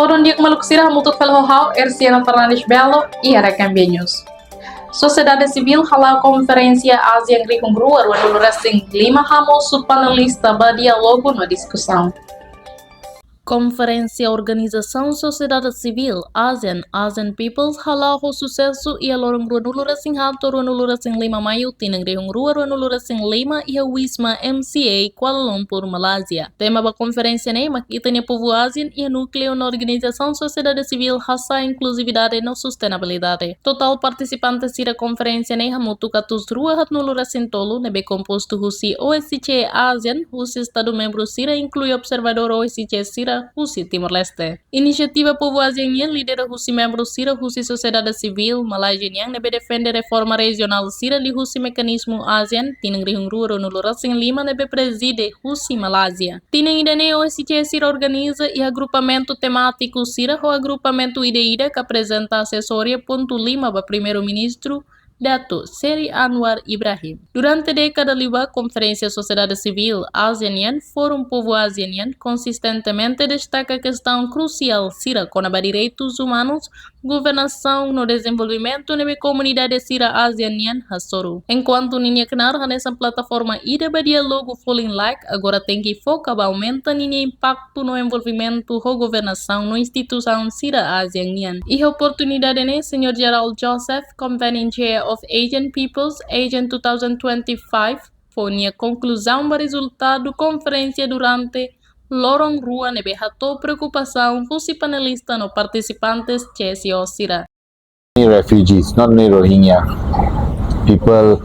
Foram dia maluk sira hamutuk fel Hala'o ersiana Fernandes Belo e Arakambenhos. Sosiedade Sivil Hala'o konferensia ASEAN rikung ruar wanu resting 5 Hamosu Panelista ba Dialogu no Diskusaun. Konferensia Organização Sociedade Civil ASEAN Peoples Hala'o sucesso ia lorong ruanulu resing hato ruanulu resing 5 Mayu tinang rihung ruar ruanulu resing 5 ia Wisma MCA Kuala Lumpur Malaysia. Tema ba konferensia ne makita niya povo ASEAN ia núcleo na Organização Sociedade Civil hasa inclusividade no sustentabilidade. Total participantes sira konferensia ne hamutu katus rua hat nulu resing tolu nebe composto husi OSCE ASEAN husi estado membro sira inclui observador OSCE sira Husi Timor-Leste. Inisiativa Povo ASEAN lidera Husi membro Sira Husi Sosiedade Sivil Malaysia yang nebe defende reforma regional Sira li Husi mekanismo ASEAN tinang rihung rua nulu rasing 5 nebe preside Husi Malaysia. Tinang idane OSCE Sira organiza e agrupamento temático Sira o agrupamento ide-ide que apresenta assessoria ponto 5 ba primeiro-ministro Dato Seri Anwar Ibrahim. Durante a década liba, Conferência Sociedade Civil ASEAN, Fórum Povo ASEAN, consistentemente destaca a questão crucial Sira com a direitos humanos, governação no desenvolvimento na comunidade Sira ASEAN Hasoru. Enquanto ninha kenar nessa plataforma ida ba dialogo falling like, agora tem que focar ba aumenta ninha impacto no envolvimento ho governação no instituição Sira ASEAN. E a oportunidade né, Sr. Gerald Joseph, Convening Chair of Asian Peoples, ASEAN 2025, foi a conclusão do resultado da conferência durante lorong rua nebe hato preocupação husi panelista no participantes CSO Sira. Refugees, not only Rohingya. People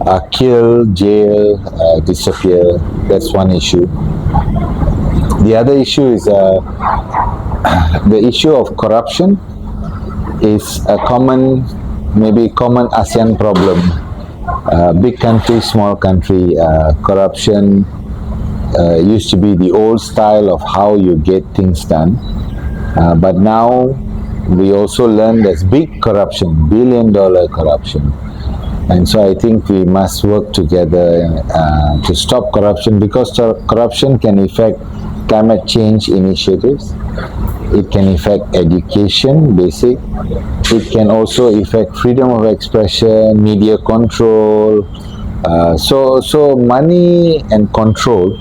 are killed, jailed, disappear. That's one issue. The other issue is the issue of corruption is a common ASEAN problem. Big country, small country, corruption used to be the old style of how you get things done. But now we also learn there's big corruption, billion-dollar corruption. And so I think we must work together to stop corruption, because corruption can affect climate change initiatives. It can affect education, basic. It can also affect freedom of expression, media control. So money and control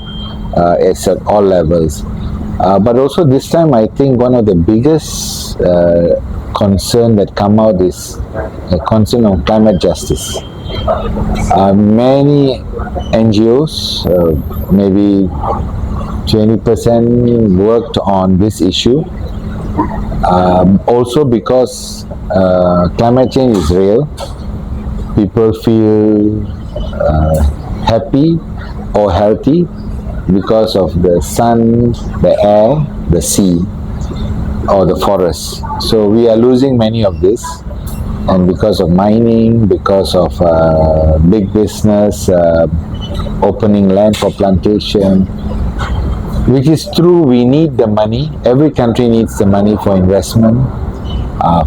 is at all levels. But also this time, I think one of the biggest concern that come out is a concern on climate justice. Many NGOs, maybe 20% worked on this issue. Also because climate change is real, people feel happy or healthy because of the sun, the air, the sea, or the forest. So we are losing many of this, and because of mining, because of big business opening land for plantation, which is true. We need the money. Every country needs the money for investment,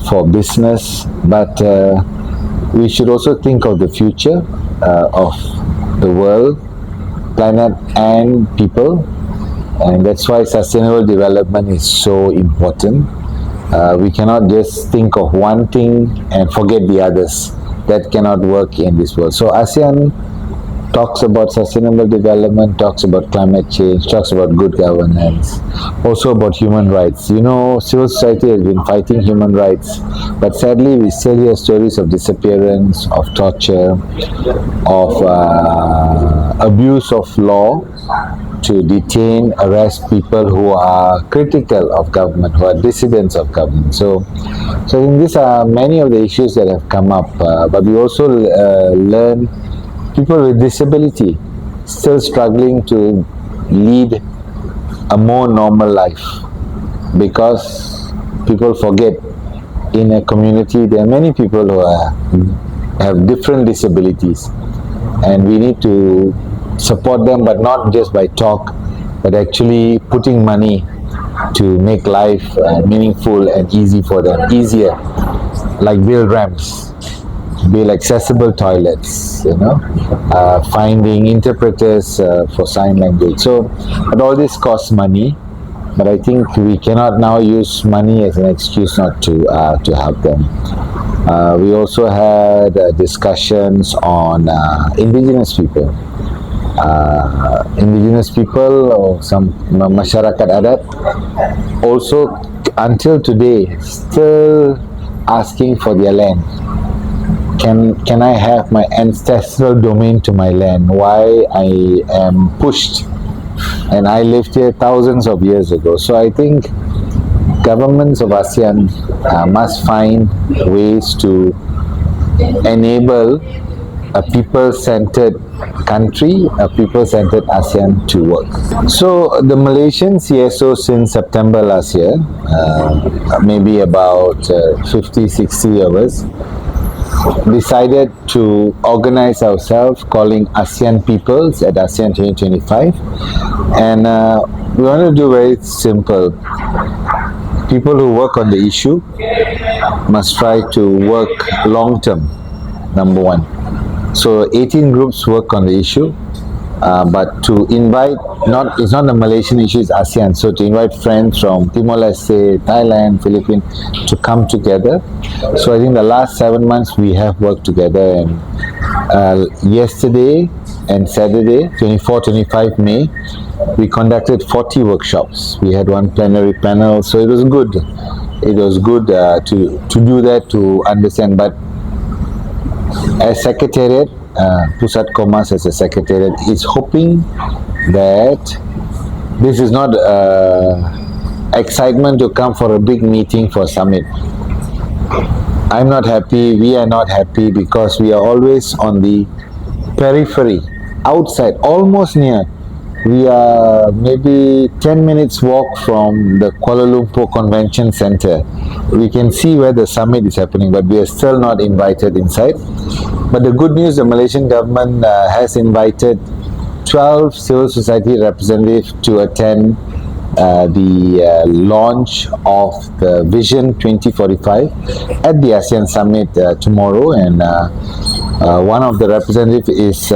for business, but we should also think of the future of the world, planet and people, and that's why sustainable development is so important. We cannot just think of one thing and forget the others. That cannot work in this world. So ASEAN talks about sustainable development, talks about climate change, talks about good governance, also about human rights. You know, civil society has been fighting human rights, but sadly we still hear stories of disappearance, of torture, of abuse of law to detain, arrest people who are critical of government, who are dissidents of government. So in these are many of the issues that have come up, but we also learn people with disability still struggling to lead a more normal life, because people forget in a community there are many people who have different disabilities, and we need to support them, but not just by talk, but actually putting money to make life meaningful and easy for them, easier, like build ramps, build accessible toilets, finding interpreters for sign language. So, but all this costs money, but I think we cannot now use money as an excuse not to help them. We also had discussions on indigenous people. Indigenous people or some masyarakat adat also until today still asking for their land. Can I have my ancestral domain to my land? Why I am pushed, and I lived here thousands of years ago. So I think governments of ASEAN must find ways to enable a people-centered country, a people-centered ASEAN to work. So the Malaysian CSO since September last year, maybe about 50, 60 of us, decided to organize ourselves calling ASEAN Peoples at ASEAN 2025, and we want to do very simple. People who work on the issue must try to work long term, number one. So 18 groups work on the issue, but to invite, it's not the Malaysian issue, it's ASEAN. So to invite friends from Timor-Leste, Thailand, Philippines to come together. So I think the last 7 months we have worked together, and yesterday and Saturday, 24, 25 May, we conducted 40 workshops. We had one plenary panel, so it was good. It was good to do that, to understand. But as Secretariat, Pusat Komas as a Secretariat is hoping that this is not excitement to come for a big meeting for summit. I'm not happy, we are not happy, because we are always on the periphery, outside, almost near. We are maybe 10 minutes walk from the Kuala Lumpur Convention Center. We can see where the summit is happening, but we are still not invited inside. But the good news, the Malaysian government has invited 12 civil society representatives to attend the launch of the Vision 2045 at the ASEAN Summit tomorrow, and one of the representatives is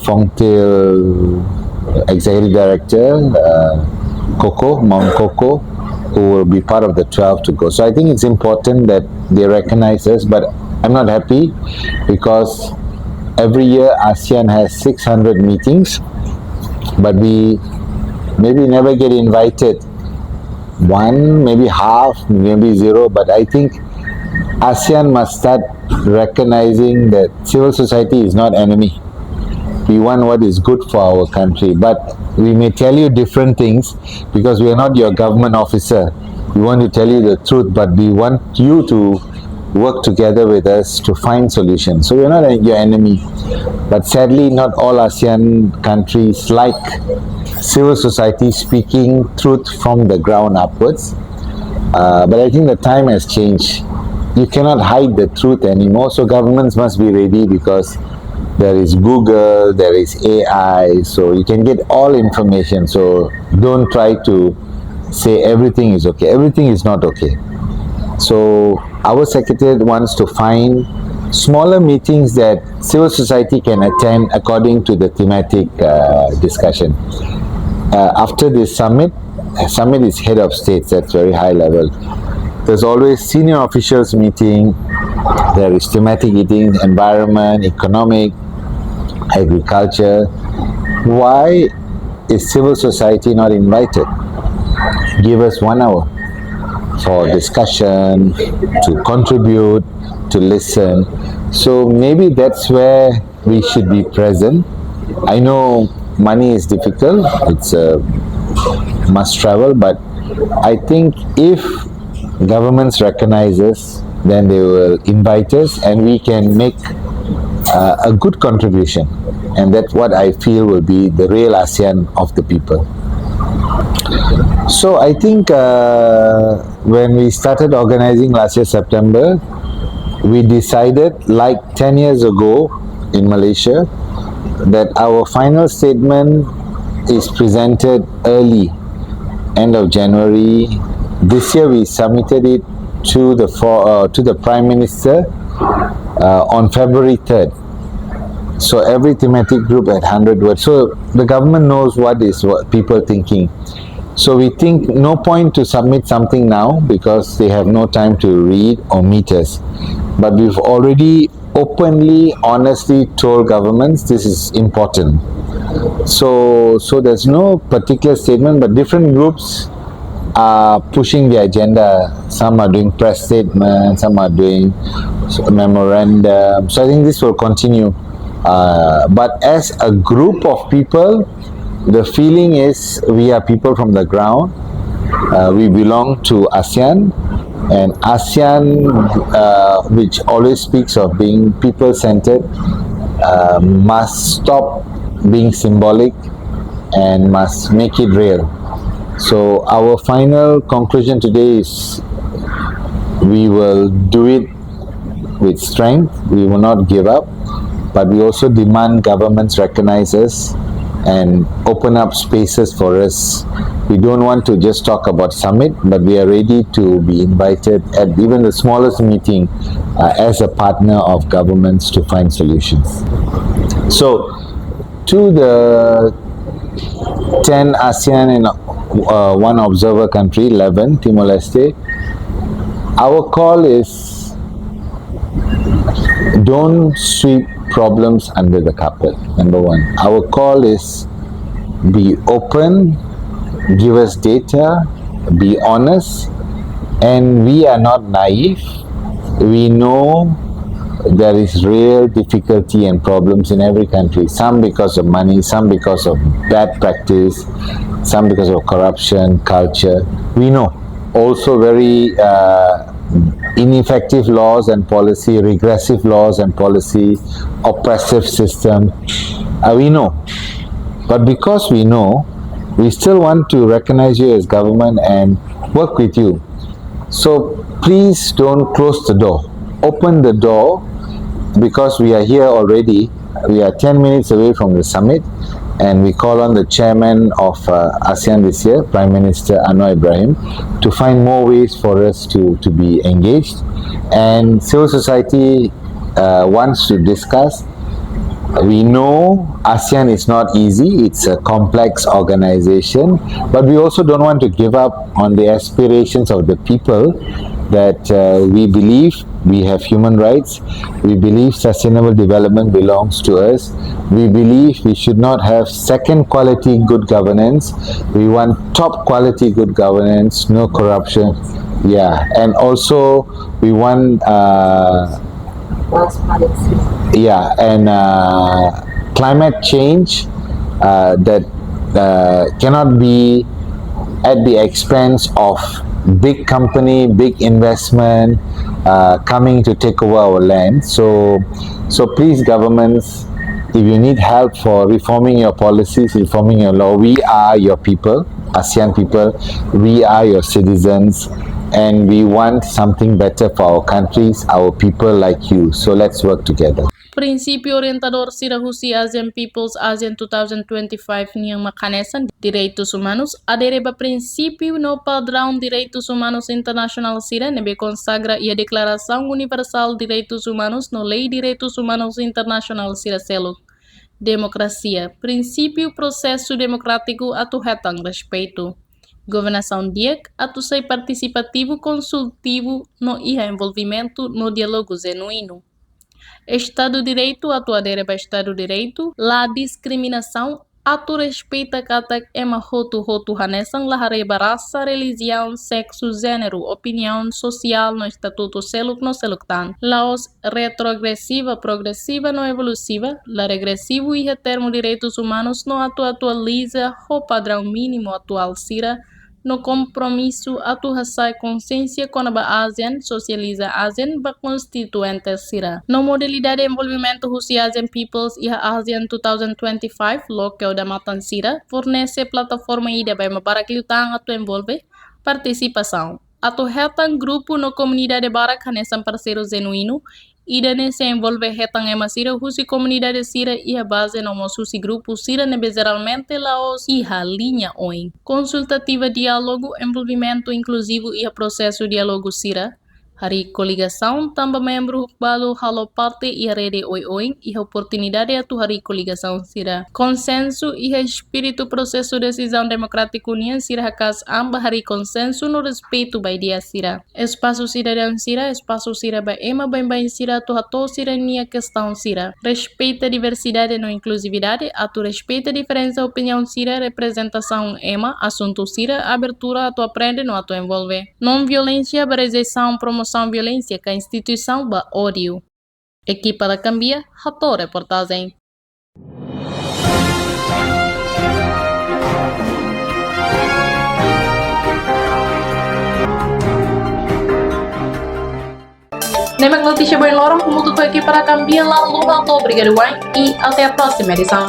Fongtail Executive Director Coco, Mount Coco, who will be part of the 12 to go. So I think it's important that they recognize us, but I'm not happy because every year ASEAN has 600 meetings, but we maybe never get invited. One, maybe half, maybe zero, but I think ASEAN must start recognizing that civil society is not enemy. We want what is good for our country, but we may tell you different things because we are not your government officer. We want to tell you the truth, but we want you to work together with us to find solutions. So we are not your enemy, but sadly not all ASEAN countries like civil society speaking truth from the ground upwards. But I think the time has changed. You cannot hide the truth anymore, so governments must be ready, because there is Google, there is AI, so you can get all information. So don't try to say everything is okay. Everything is not okay. So our secretariat wants to find smaller meetings that civil society can attend according to the thematic discussion. After this summit is head of states, that's very high level. There's always senior officials meeting, there is thematic meetings, environment, economic, agriculture. Why is civil society not invited? Give us 1 hour for discussion, to contribute, to listen. So maybe that's where we should be present. I know money is difficult, it's a must travel, but I think if governments recognize us, then they will invite us and we can make a good contribution, and that's what I feel will be the real ASEAN of the people. So I think when we started organizing last year September, we decided, like 10 years ago in Malaysia, that our final statement is presented early, end of January. This year we submitted it to the Prime Minister on February 3rd. So every thematic group had 100 words. So the government knows what people thinking. So we think no point to submit something now because they have no time to read or meet us. But we've already openly, honestly told governments this is important. So there's no particular statement, but different groups are pushing the agenda. Some are doing press statements, some are doing memorandum. So I think this will continue. But as a group of people, the feeling is we are people from the ground. We belong to ASEAN, and ASEAN, which always speaks of being people-centered, must stop being symbolic and must make it real. So our final conclusion today is we will do it with strength. We will not give up, but we also demand governments recognize us and open up spaces for us. We don't want to just talk about summit, but we are ready to be invited at even the smallest meeting as a partner of governments to find solutions. So, to the 10 ASEAN and one observer country, 11, Timor-Leste, our call is don't sweep problems under the carpet. Number one, our call is be open, give us data, be honest, and we are not naive. We know there is real difficulty and problems in every country, some because of money, some because of bad practice, some because of corruption, culture. We know. Also very ineffective laws and policy, regressive laws and policy, oppressive system. We know. But because we know, we still want to recognize you as government and work with you. So please don't close the door. Open the door because we are here already. We are 10 minutes away from the summit, and we call on the chairman of ASEAN this year, Prime Minister Anwar Ibrahim, to find more ways for us to be engaged. And civil society wants to discuss. We know ASEAN is not easy, it's a complex organization, but we also don't want to give up on the aspirations of the people that we believe we have human rights, we believe sustainable development belongs to us, we believe we should not have second quality good governance, we want top quality good governance, no corruption, and also we want and climate change that cannot be at the expense of big company, big investment coming to take over our land. So please, governments, if you need help for reforming your policies, reforming your law, we are your people, ASEAN people, we are your citizens, and we want something better for our countries, our people like you. So let's work together. Prinsipio orientador Sirahusi ASEAN Peoples ASEAN 2025 niyang makanesan direitos humanos adereba prinsipio no padrão direitos humanos internacional sira nebe consagra e a declaração universal direitos humanos no lei direitos humanos internacional sira selo democracia princípio processo democrático atu hetang respeito governação DIEC atu sei participativo consultivo no iha envolvimento no diálogo genuíno. Estado de Direito, atuadeira para Estado de Direito, la discriminação, atu respeita kata ema rotu hanesan la hareba raça, religião, sexo, gênero, opinião social no estatuto seluk no seluktan. Laos retrogressiva, progressiva no evolutiva, la regressivo e termo direitos humanos no atualiza o padrão mínimo atual sira, no compromisso atuação consciência com a ASEAN, socializa ASEAN, ba constituinte sira. No modalidade de envolvimento Rusi ASEAN Peoples e a ASEAN 2025, local da matan sira, fornece plataforma ida para mabarakilutang atu envolve participação. Atu hetang grupo no comunidade barak hanesan parceiro genuíno, ida ne se envolve hetang ema sira Rusi comunidade sira e a base no mosusi grupo sira nebe geralmente laos e a linha oin. Consultativa diálogo, envolvimento inclusivo e a processo diálogo sira, Hari coligação, também membro balu halo parte e rede oi e oportunidade atu hari coligação sira. Consenso e espírito processo decisão democrática união sira hakas amba hari consenso no respeito by dia sira. Espaço cidadão sira, espaço sira by ema bem sira tu hato sira nia questão sira. Respeita diversidade no inclusividade, atu respeita diferença opinião sira, representação ema, assunto sira, abertura atu aprende no atu envolve. Não violência, rejeição, promoção violência que a instituição ba ódio. Equipa da Cambia, rato reportagem. Nemek notícia bem lorong, como tu equipa da Cambia, lalu rato, obrigado e até a próxima edição.